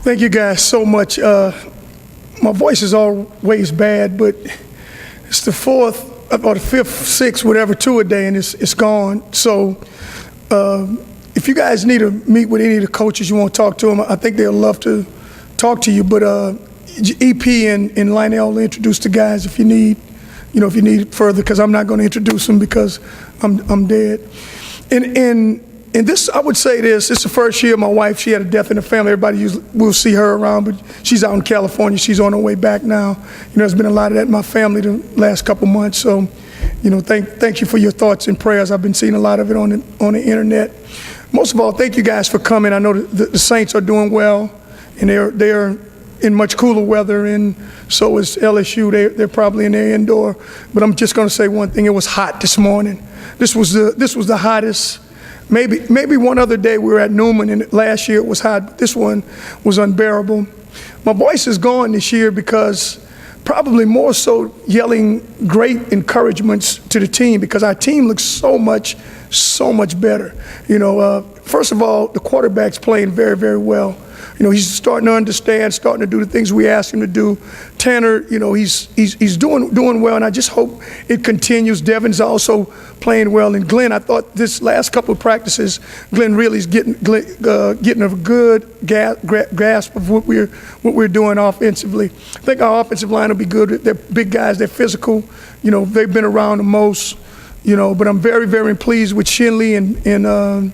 Thank you guys so much. My voice is always bad, but it's the fourth or the fifth, sixth, whatever, two-a-day, and it's gone. So if you guys need to meet with any of the coaches, you want to talk to them, I think they'll love to talk to you. But EP and Lionel will introduce the guys if you need, if you need further, because I'm not going to introduce them because I'm dead. And this, I would say this is the first year my wife, she had a death in the family. Everybody will see her around, but she's out in California. She's on her way back now. There's been a lot of that in my family the last couple months. So, thank you for your thoughts and prayers. I've been seeing a lot of it on the internet. Most of all, thank you guys for coming. I know the Saints are doing well, and they're in much cooler weather, and so is LSU. They're probably in their indoor. But I'm just going to say one thing. It was hot this morning. This was the hottest. Maybe one other day we were at Newman, and last year it was hot, but this one was unbearable. My voice is gone this year because probably more so yelling great encouragements to the team, because our team looks so much better. First of all, the quarterback's playing very, very well. He's starting to understand, starting to do the things we asked him to do. Tanner, he's doing well, and I just hope it continues. Devin's also playing well, and Glenn, I thought this last couple of practices, Glenn really is getting a good grasp of what we're doing offensively. I think our offensive line will be good. They're big guys. They're physical. They've been around the most. But I'm very, very pleased with Shinley and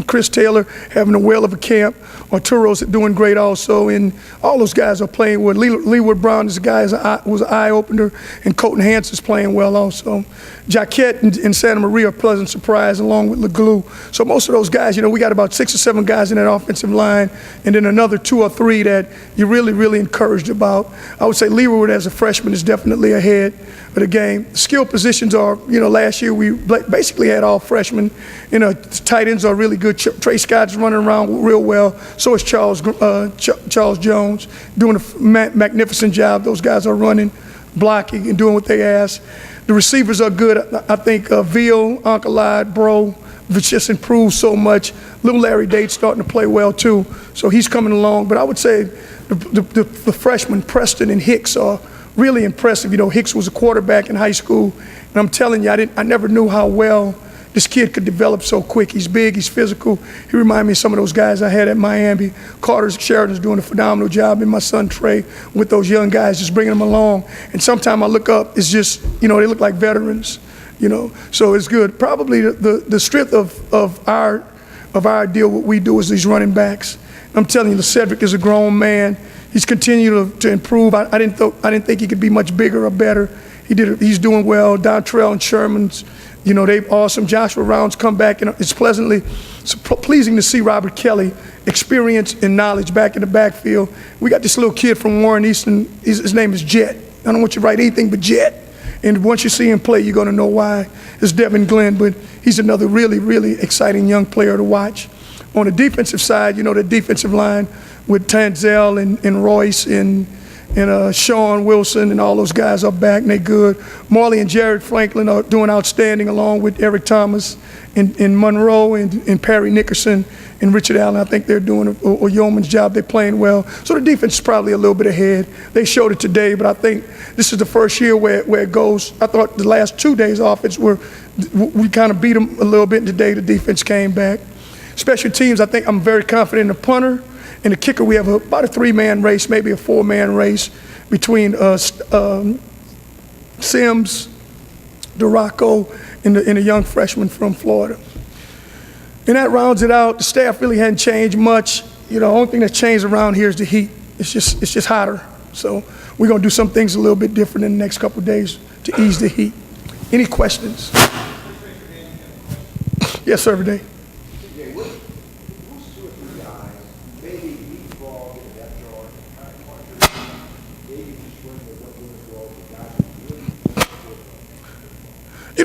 Chris Taylor having a whale of a camp. Arturo's doing great also, and all those guys are playing well. Leeward Brown is a guy was an eye-opener, and Colton Hanson's playing well also. Jaquette and Santa Maria are a pleasant surprise, along with LeGlue. So most of those guys, we got about 6 or 7 guys in that offensive line, and then another 2 or 3 that you're really, really encouraged about. I would say Leeward as a freshman is definitely ahead of the game. Skill positions are, last year we basically had all freshmen. Tight ends are really good. Trey Scott's running around real well. So is Charles Jones, doing a magnificent job. Those guys are running, blocking, and doing what they ask. The receivers are good. I think Veal, Uncle Bro, which just improved so much. Little Larry Date's starting to play well too, so he's coming along. But I would say the freshmen, Preston and Hicks, are really impressive. Hicks was a quarterback in high school, and I'm telling you, I never knew how well this kid could develop so quick. He's big, he's physical. He reminded me of some of those guys I had at Miami. Carter Sheridan's doing a phenomenal job, and my son Trey with those young guys, just bringing them along. And sometimes I look up, it's just, they look like veterans, So it's good. Probably the strength of our deal, what we do, is these running backs. I'm telling you, Cedric is a grown man. He's continued to improve. I didn't think he could be much bigger or better. He's doing well. Dontrell and Sherman's, they're awesome. Joshua Rounds come back, and it's pleasing to see Robert Kelly, experience and knowledge, back in the backfield. We got this little kid from Warren Easton. His name is Jet. I don't want you to write anything but Jet. And once you see him play, you're going to know why. It's Devin Glenn, but he's another really, really exciting young player to watch. On the defensive side, the defensive line with Tanzel and Royce and Sean Wilson and all those guys are back, and they good. Marley and Jared Franklin are doing outstanding, along with Eric Thomas and Monroe and Perry Nickerson and Richard Allen. I think they're doing a yeoman's job. They're playing well. So the defense is probably a little bit ahead. They showed it today, but I think this is the first year where it goes. I thought the last 2 days offense we kind of beat them a little bit, and today the defense came back. Special teams, I think I'm very confident in the punter. In the kicker, we have about a 3-man race, maybe a 4-man race between Sims, DeRocco, and the young freshman from Florida. And that rounds it out. The staff really hadn't changed much. The only thing that's changed around here is the heat. It's just hotter. So we're going to do some things a little bit different in the next couple of days to ease the heat. Any questions? Yes, sir, Renee.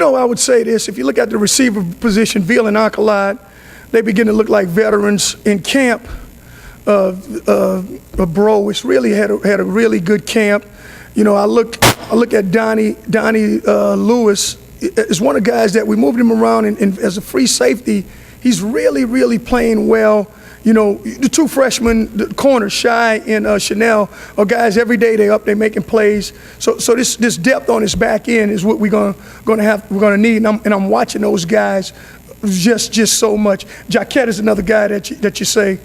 I would say this. If you look at the receiver position, Veal and Alcalade, they begin to look like veterans in camp. Bro, it's really had a really good camp. I look at Donnie Lewis. Is one of the guys that we moved him around and as a free safety. He's really, really playing well. You know, the two freshmen, the corners, Shy and Chanel, are guys every day they're making plays. So this depth on his back end is what we're gonna need. And I'm watching those guys just so much. Jaquette is another guy that you say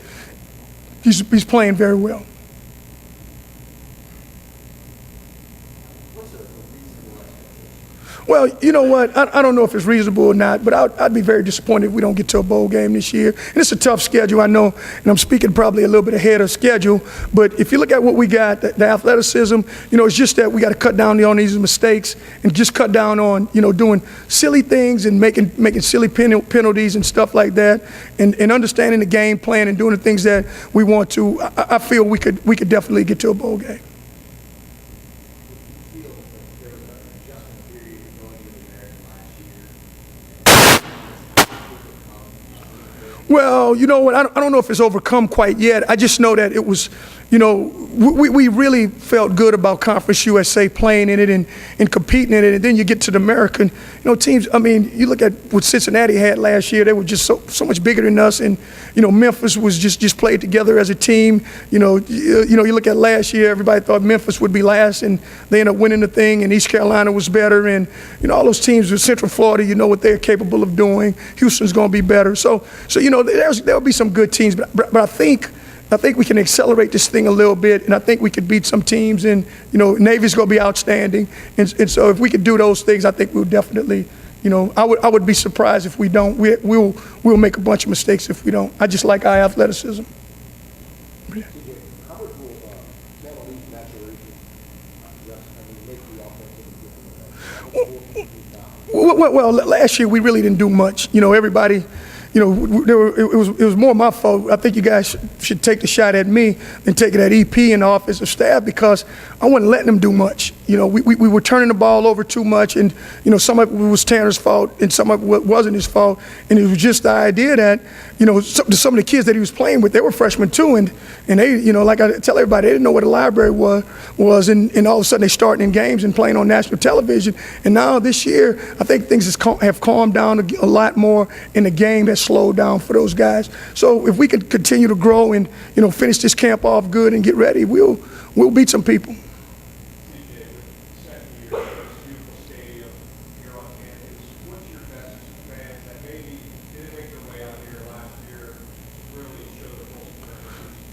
he's playing very well. Well, you know what? I don't know if it's reasonable or not, but I'd be very disappointed if we don't get to a bowl game this year. And it's a tough schedule, I know, and I'm speaking probably a little bit ahead of schedule. But if you look at what we got, the athleticism, you know, it's just that we got to cut down on these mistakes and just cut down on, you know, doing silly things and making silly penalties and stuff like that, and understanding the game plan and doing the things that we want to. I feel we could definitely get to a bowl game. Well, you know what, I don't know if it's overcome quite yet. I just know that it was, you know, we really felt good about Conference USA playing in it and competing in it. And then you get to the American, you know, teams. I mean, you look at what Cincinnati had last year. They were just so much bigger than us. And, you know, Memphis was just played together as a team. You look at last year, everybody thought Memphis would be last, and they ended up winning the thing, and East Carolina was better. And, you know, all those teams with Central Florida, you know what they're capable of doing. Houston's going to be better. So you know, there'll be some good teams. But I think we can accelerate this thing a little bit, and I think we could beat some teams. And, you know, Navy's going to be outstanding. And so if we could do those things, I think we'll definitely, you know, I would be surprised if we don't. We'll make a bunch of mistakes if we don't. I just like our athleticism. Well, last year we really didn't do much. You know, everybody, you know, it was more my fault. I think you guys should take the shot at me than take it at EP and the offensive staff, because I wasn't letting them do much. You know, we were turning the ball over too much, and, you know, some of it was Tanner's fault and some of it wasn't his fault. And it was just the idea that, you know, some of the kids that he was playing with, they were freshmen too, and they, you know, like I tell everybody, they didn't know what a library was, and all of a sudden they starting in games and playing on national television. And now this year, I think things have calmed down a lot more, and the game has slowed down for those guys. So if we could continue to grow and, you know, finish this camp off good and get ready, we'll beat some people.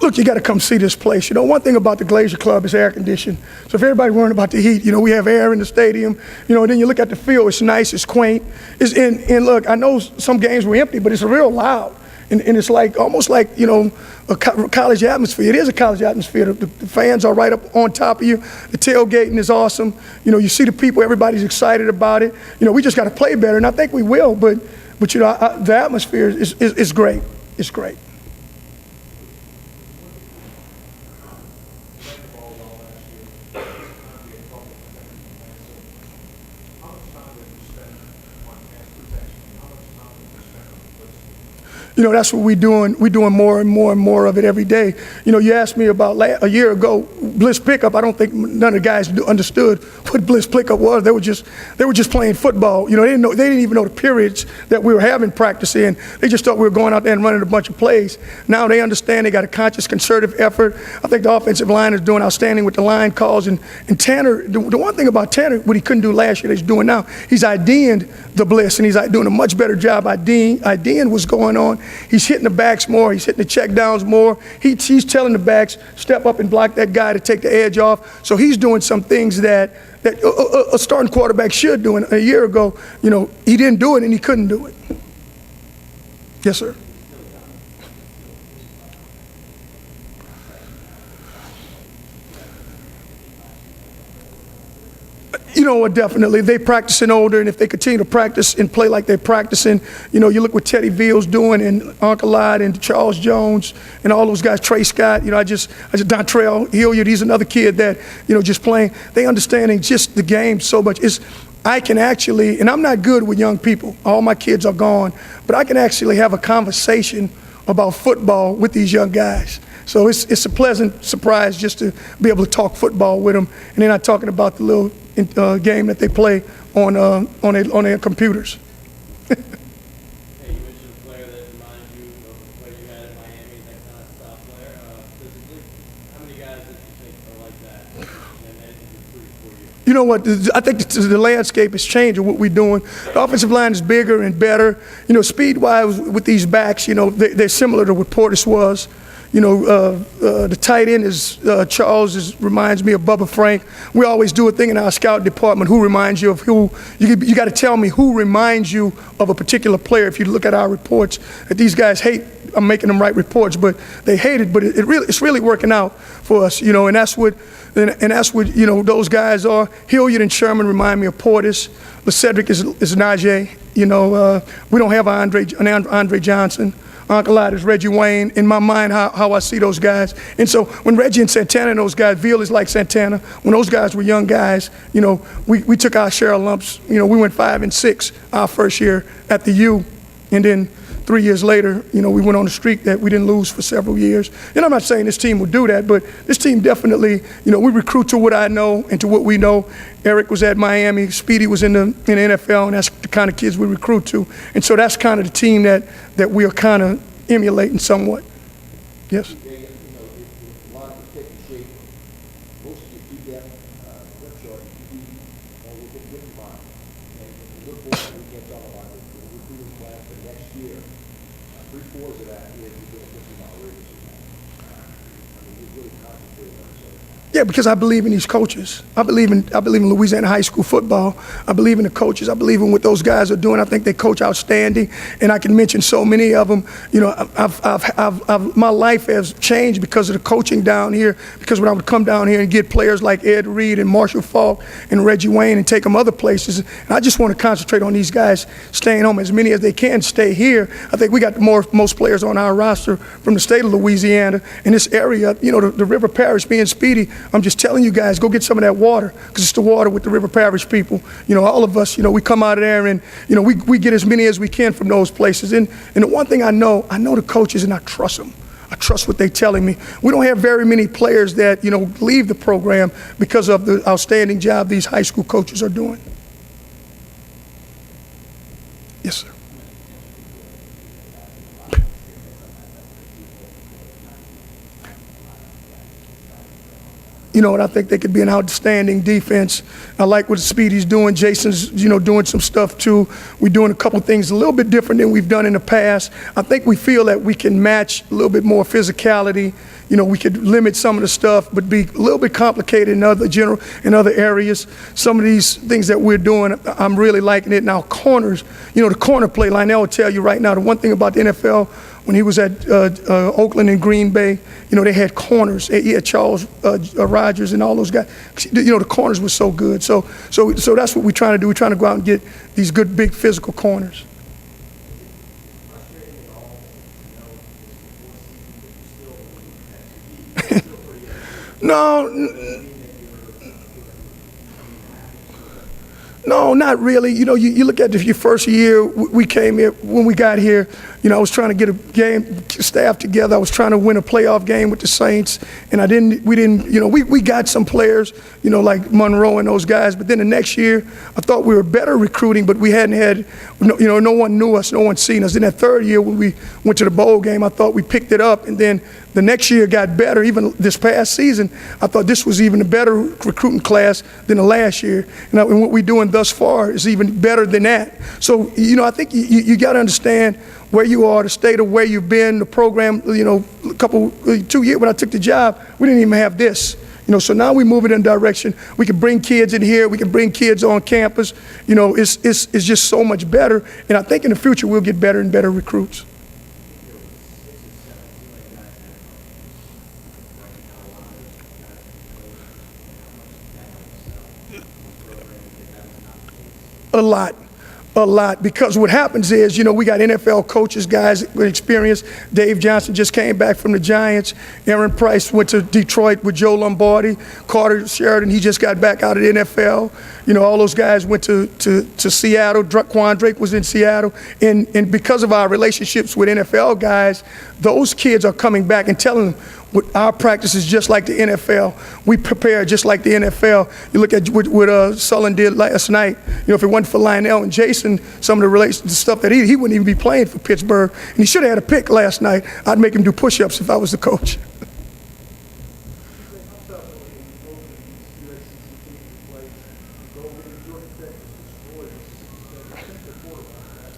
Look, you got to come see this place. You know, one thing about the Glacier Club is air conditioned. So if everybody worrying about the heat, you know, we have air in the stadium. You know, and then you look at the field, it's nice, it's quaint. And look, I know some games were empty, but it's real loud. And it's like, almost like, you know, a college atmosphere. It is a college atmosphere. The fans are right up on top of you. The tailgating is awesome. You know, you see the people, everybody's excited about it. You know, we just got to play better, and I think we will, but you know, the atmosphere is great. It's great. You know, that's what we're doing. We're doing more and more and more of it every day. You know, you asked me about a year ago, blitz pickup. I don't think none of the guys understood what blitz pickup was. They were just playing football. You know, they didn't even know the periods that we were having practice in. They just thought we were going out there and running a bunch of plays. Now they understand. They got a conscious, concerted effort. I think the offensive line is doing outstanding with the line calls. And Tanner, the one thing about Tanner, what he couldn't do last year, that he's doing now, he's IDing the blitz, and he's doing a much better job IDing what's going on. He's hitting the backs more. He's hitting the check downs more. He's telling the backs, step up and block that guy to take the edge off. So he's doing some things that a starting quarterback should do. And a year ago, you know, he didn't do it and he couldn't do it. Yes, sir. You know what, definitely. They practicing older, and if they continue to practice and play like they're practicing, you know, you look what Teddy Veal's doing, and Uncle Lott, and Charles Jones, and all those guys, Trey Scott, you know, I just Dontrell Hilliard, he's another kid that, you know, just playing. They understanding just the game so much. I can actually, and I'm not good with young people. All my kids are gone, but I can actually have a conversation about football with these young guys. So it's a pleasant surprise just to be able to talk football with them, and they're not talking about the little game that they play on their computers. Hey, you mentioned a player that reminds you of the player you had in Miami, that You know what? I think the landscape is changing. What we're doing, the offensive line is bigger and better. You know, speed-wise with these backs, you know, they're similar to what Portis was. You know, the tight end is Charles reminds me of Bubba Frank. We always do a thing in our scout department. Who reminds you of who? You got to tell me who reminds you of a particular player. If you look at our reports, that these guys hate. I'm making them write reports, but they hate it. But it's really working out for us. You know, and that's what you know those guys are. Hilliard and Sherman remind me of Portis. LeCedric is Najee. You know, we don't have Andre Johnson. Uncle Lott is Reggie Wayne. In my mind, how I see those guys. And so when Reggie and Santana and those guys, Veal is like Santana. When those guys were young guys, you know, we took our share of lumps. You know, we went 5-6 our first year at the U, and then 3 years later, you know, we went on a streak that we didn't lose for several years. And I'm not saying this team will do that, but this team definitely, you know, we recruit to what I know and to what we know. Eric was at Miami, Speedy was in the NFL, and that's the kind of kids we recruit to. And so that's kind of the team that we are kind of emulating somewhat. Yes? Yeah, because I believe in these coaches. I believe in Louisiana high school football. I believe in the coaches. I believe in what those guys are doing. I think they coach outstanding, and I can mention so many of them. You know, my life has changed because of the coaching down here. Because when I would come down here and get players like Ed Reed and Marshall Faulk and Reggie Wayne and take them other places, and I just want to concentrate on these guys staying home. As many as they can stay here. I think we got most players on our roster from the state of Louisiana in this area. You know, the River Parish being Speedy. I'm just telling you guys, go get some of that water, because it's the water with the River Parish people. You know, all of us, you know, we come out of there and, you know, we get as many as we can from those places. And the one thing I know the coaches and I trust them. I trust what they're telling me. We don't have very many players that, you know, leave the program because of the outstanding job these high school coaches are doing. Yes, sir. You know, and I think they could be an outstanding defense. I like what Speedy's doing. Jason's, you know, doing some stuff too. We're doing a couple things a little bit different than we've done in the past. I think we feel that we can match a little bit more physicality. You know, we could limit some of the stuff, but be a little bit complicated in other areas. Some of these things that we're doing, I'm really liking it. Now, corners, you know, the corner play line, they'll tell you right now, the one thing about the NFL, when he was at Oakland and Green Bay, you know, they had corners. He had Charles Rogers and all those guys. You know, the corners were so good. So that's what we're trying to do. We're trying to go out and get these good, big, physical corners. No, not really. You know, you look at your first year, we came here, when we got here, you know, I was trying to get a game staff together. I was trying to win a playoff game with the Saints, and we didn't, you know, we got some players, you know, like Monroe and those guys, but then the next year, I thought we were better recruiting, but we hadn't had, you know, no one knew us, no one seen us. Then that third year when we went to the bowl game, I thought we picked it up, and then the next year got better. Even this past season, I thought this was even a better recruiting class than the last year. And what we're doing thus far is even better than that. So, you know, I think you got to understand where you are, the state of where you've been, the program. You know, 2 years when I took the job, we didn't even have this. You know, so now we're moving in a direction. We can bring kids in here. We can bring kids on campus. You know, it's just so much better. And I think in the future we'll get better and better recruits. A lot, because what happens is, you know, we got NFL coaches, guys with experience. Dave Johnson just came back from the Giants. Aaron Price went to Detroit with Joe Lombardi. Carter Sheridan, he just got back out of the NFL. You know, all those guys went to Seattle. Quan Drake was in Seattle. And because of our relationships with NFL guys, those kids are coming back and telling them, our practice is just like the NFL. We prepare just like the NFL. You look at what Sullen did last night. You know, if it wasn't for Lionel and Jason, some of the stuff that he wouldn't even be playing for Pittsburgh. And he should have had a pick last night. I'd make him do push-ups if I was the coach.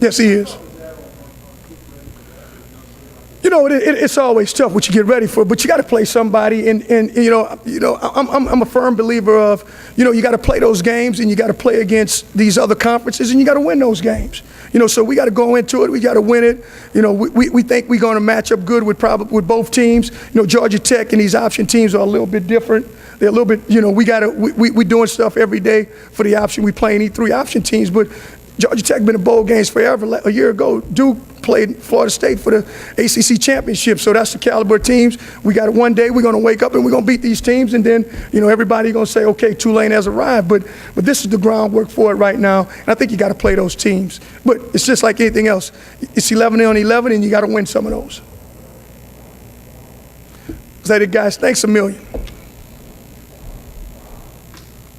Yes, he is. You know, it's always tough what you get ready for, but you got to play somebody, and I'm a firm believer of, you got to play those games, and you got to play against these other conferences, and you got to win those games. So we got to go into it, we got to win it. We think we're going to match up good with both teams. Georgia Tech and these option teams are a little bit different. They're a little bit, we're doing stuff every day for the option. We playing E3 option teams, but Georgia Tech been in bowl games forever. A year ago, Duke played Florida State for the ACC championship, so that's the caliber of teams. We got it one day, we're going to wake up and we're going to beat these teams, and then everybody going to say, okay, Tulane has arrived, but this is the groundwork for it right now, and I think you got to play those teams. But it's just like anything else. It's 11 on 11, and you got to win some of those. Is that it, guys? Thanks a million.